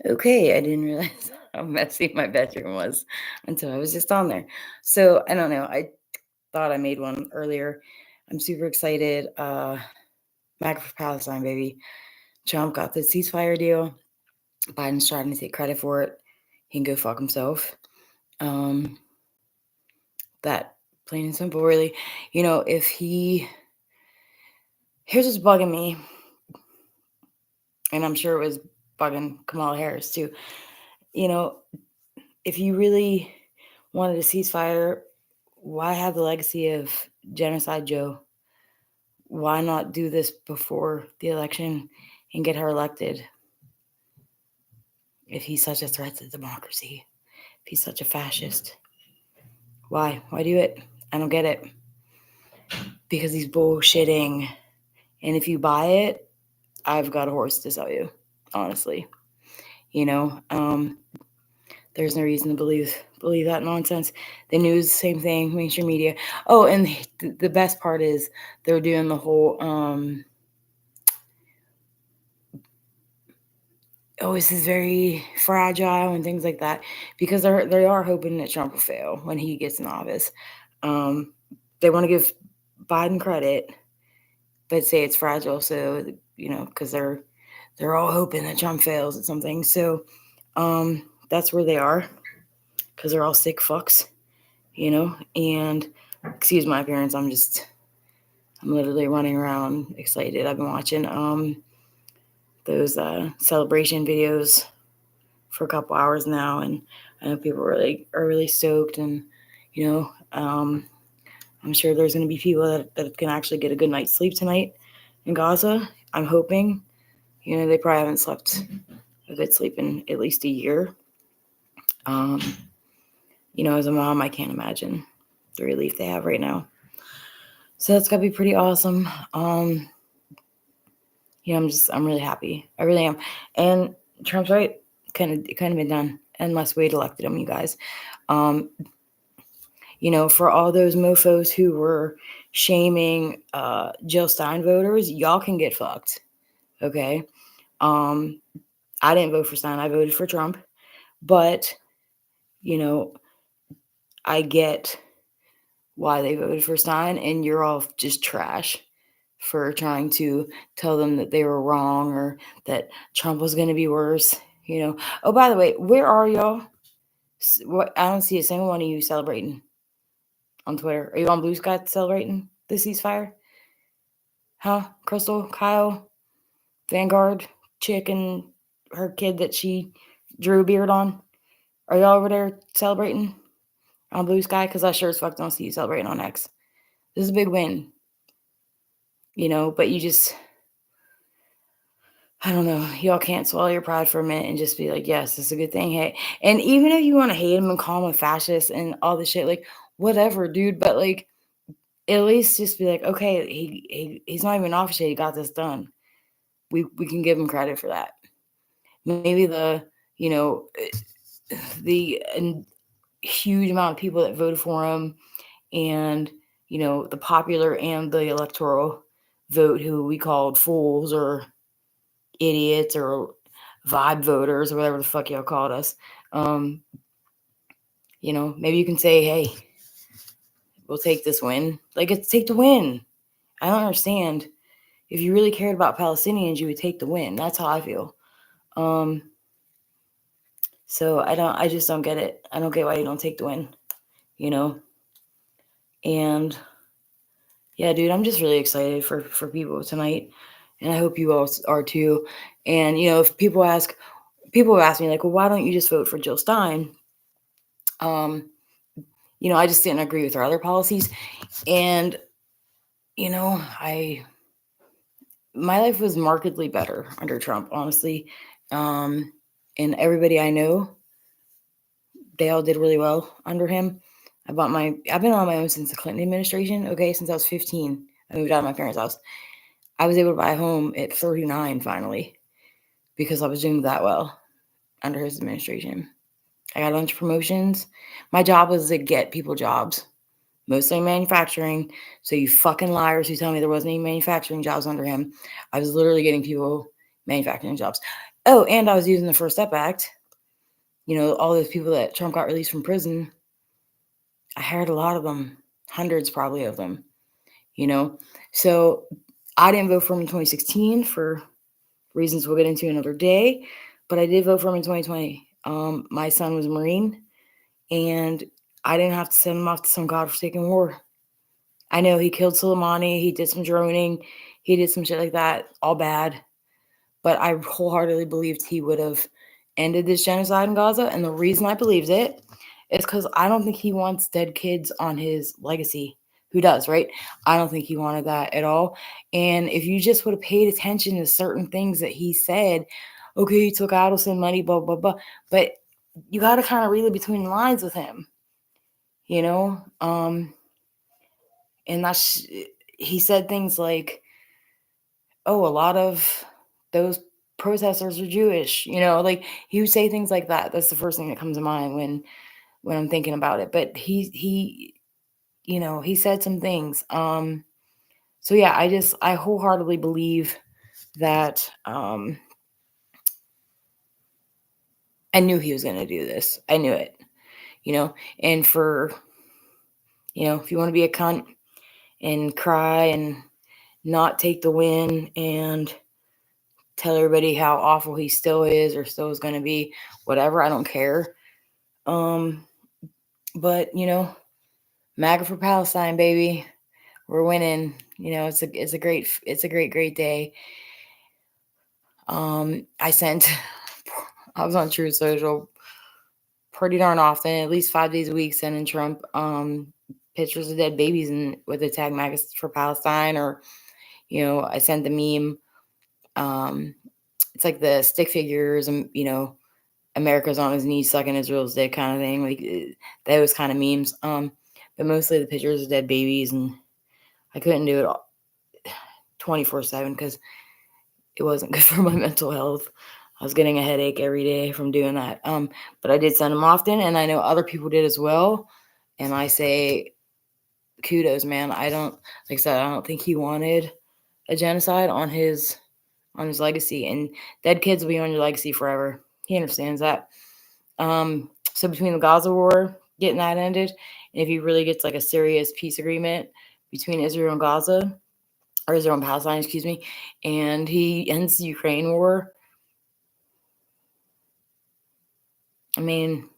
Okay, I didn't realize how messy my bedroom was until I was just on there. So I don't know. I thought I made one earlier. I'm super excited. MAGA for Palestine, baby. Trump got the ceasefire deal. Biden's trying to take credit for it. He can go fuck himself. Um, that plain and simple, really. If he here's what's bugging me, and I'm sure it was bugging Kamala Harris too. You know, if you really wanted a ceasefire, why have the legacy of Genocide Joe? Why not do this before the election and get her elected? If he's such a threat to democracy, if he's such a fascist, why? Why do it? I don't get it. Because he's bullshitting. And if you buy it, I've got a horse to sell you, honestly. You know, there's no reason to believe that nonsense. The news, same thing, mainstream media. Oh, and the best part is they're doing the whole this is very fragile and things like that, because they are hoping that Trump will fail when he gets in office. They want to give Biden credit, but say it's fragile. So because they're all hoping that Trump fails at something. So that's where they are, because they're all sick fucks, And excuse my appearance. I'm literally running around excited. I've been watching those celebration videos for a couple hours now, and I know people are really stoked, and I'm sure there's going to be people that can actually get a good night's sleep tonight in Gaza. I'm hoping. They probably haven't slept a good sleep in at least a year. As a mom, I can't imagine the relief they have right now. So that's gotta be pretty awesome. I'm really happy. I really am. And Trump's right. It couldn't have been done unless we'd elected him, you guys. For all those mofos who were shaming Jill Stein voters, y'all can get fucked. Okay. I didn't vote for Stein. I voted for Trump. But, I get why they voted for Stein, and you're all just trash for trying to tell them that they were wrong or that Trump was going to be worse. Oh, by the way, where are y'all? I don't see a single one of you celebrating on Twitter. Are you on Blue Sky celebrating the ceasefire? Huh? Crystal, Kyle, Vanguard, chick, and her kid that she drew a beard on? Are y'all over there celebrating on Blue Sky? Because I sure as fuck don't see you celebrating on X. This is a big win. But you just, I don't know, y'all can't swallow your pride for a minute and just be like, yes, this is a good thing. Hey, and even if you want to hate him and call him a fascist and all this shit, like, whatever, dude. But like, at least just be like, okay, he's not even in office yet. He got this done. We can give him credit for that. Maybe the huge amount of people that voted for him, and the popular and the electoral vote, who we called fools or idiots or vibe voters or whatever the fuck y'all called us. Maybe you can say, hey, we'll take this win. Like, it's take the win. I don't understand. If you really cared about Palestinians, you would take the win. That's how I feel. So I just don't get it. I don't get why you don't take the win, And yeah, dude, I'm just really excited for people tonight. And I hope you all are too. And, if people ask me, like, well, why don't you just vote for Jill Stein? I just didn't agree with her other policies. And, my life was markedly better under Trump, honestly. And everybody I know, they all did really well under him. I've been on my own since the Clinton administration. Okay. Since I was 15, I moved out of my parents' house. I was able to buy a home at 39 finally, because I was doing that well under his administration. I got a bunch of promotions. My job was to get people jobs, mostly manufacturing. So you fucking liars who tell me there wasn't any manufacturing jobs under him, I was literally getting people manufacturing jobs. Oh, and I was using the First Step Act. All those people that Trump got released from prison, I hired a lot of them, hundreds probably of them, you know. So I didn't vote for him in 2016 for reasons we'll get into another day, but I did vote for him in 2020. My son was a Marine, and I didn't have to send him off to some godforsaken war. I know he killed Soleimani, he did some droning, he did some shit like that, all bad. But I wholeheartedly believed he would have ended this genocide in Gaza. And the reason I believed it is because I don't think he wants dead kids on his legacy. Who does, right? I don't think he wanted that at all. And if you just would have paid attention to certain things that he said, okay, he took Adelson money, blah, blah, blah. But you got to kind of read it between the lines with him, you know? And he said things like, oh, a lot of those protesters are Jewish, like he would say things like that. That's the first thing that comes to mind when I'm thinking about it. But he said some things. So yeah, I wholeheartedly believe that I knew he was going to do this. I knew it, and for, if you want to be a cunt and cry and not take the win and tell everybody how awful he still is or still is going to be, whatever, I don't care. But MAGA for Palestine, baby, we're winning. It's a great day. I was on Truth Social pretty darn often, at least 5 days a week, sending Trump pictures of dead babies and with the tag MAGA for Palestine, or I sent the meme. It's like the stick figures and America's on his knees sucking Israel's dick kind of thing, like those kind of memes. But mostly the pictures of dead babies, and I couldn't do it 24/7 because it wasn't good for my mental health. I was getting a headache every day from doing that. But I did send them often, and I know other people did as well. And I say, kudos, man. Like I said, I don't think he wanted a genocide on his legacy, and dead kids will be on your legacy forever. He understands that. So between the Gaza war, getting that ended, and if he really gets like a serious peace agreement between Israel and Gaza, or Israel and Palestine, excuse me, and he ends the Ukraine war, I mean,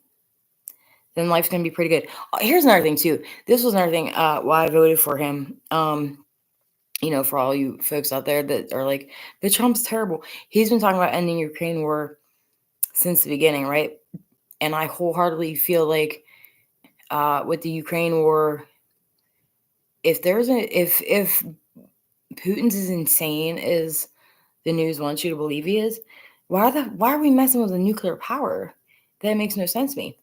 then life's gonna be pretty good. Here's another thing too. This was another thing why I voted for him. For all you folks out there that are like, but Trump's terrible. He's been talking about ending Ukraine war since the beginning, right? And I wholeheartedly feel like with the Ukraine war, if Putin's as insane as the news wants you to believe he is, why are we messing with a nuclear power? That makes no sense to me.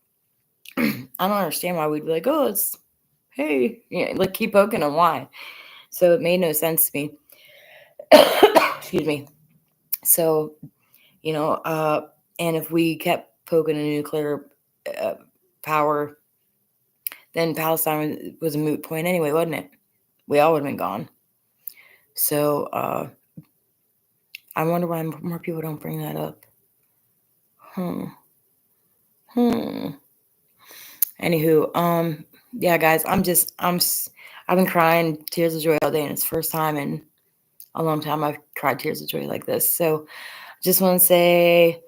I don't understand why we'd be like, oh, like keep poking them. Why? So it made no sense to me. Excuse me. So, and if we kept poking a nuclear power, then Palestine was a moot point anyway, wasn't it? We all would have been gone. So I wonder why more people don't bring that up. Anywho, yeah, guys, I've been crying tears of joy all day, and it's the first time in a long time I've cried tears of joy like this. So just want to say,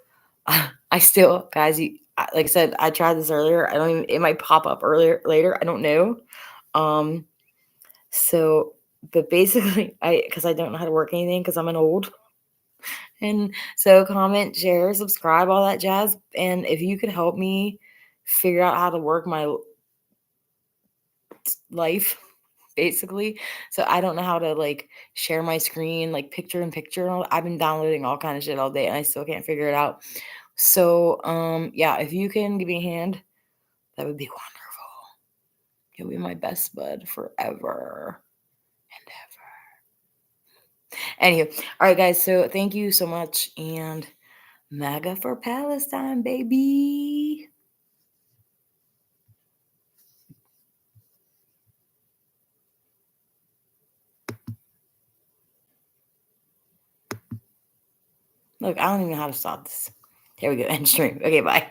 I still, guys, like I said, I tried this earlier. It might pop up later. I don't know. So, but basically, because I don't know how to work anything because I'm an old. And so comment, share, subscribe, all that jazz. And if you could help me figure out how to work my life, basically. So I don't know how to like share my screen, like picture in picture. I've been downloading all kind of shit all day and I still can't figure it out. So yeah, if you can give me a hand, that would be wonderful. You'll be my best bud forever and ever. Anywho, all right, guys. So thank you so much, and MAGA for Palestine, baby. Look, I don't even know how to stop this. There we go. End stream. Okay, bye.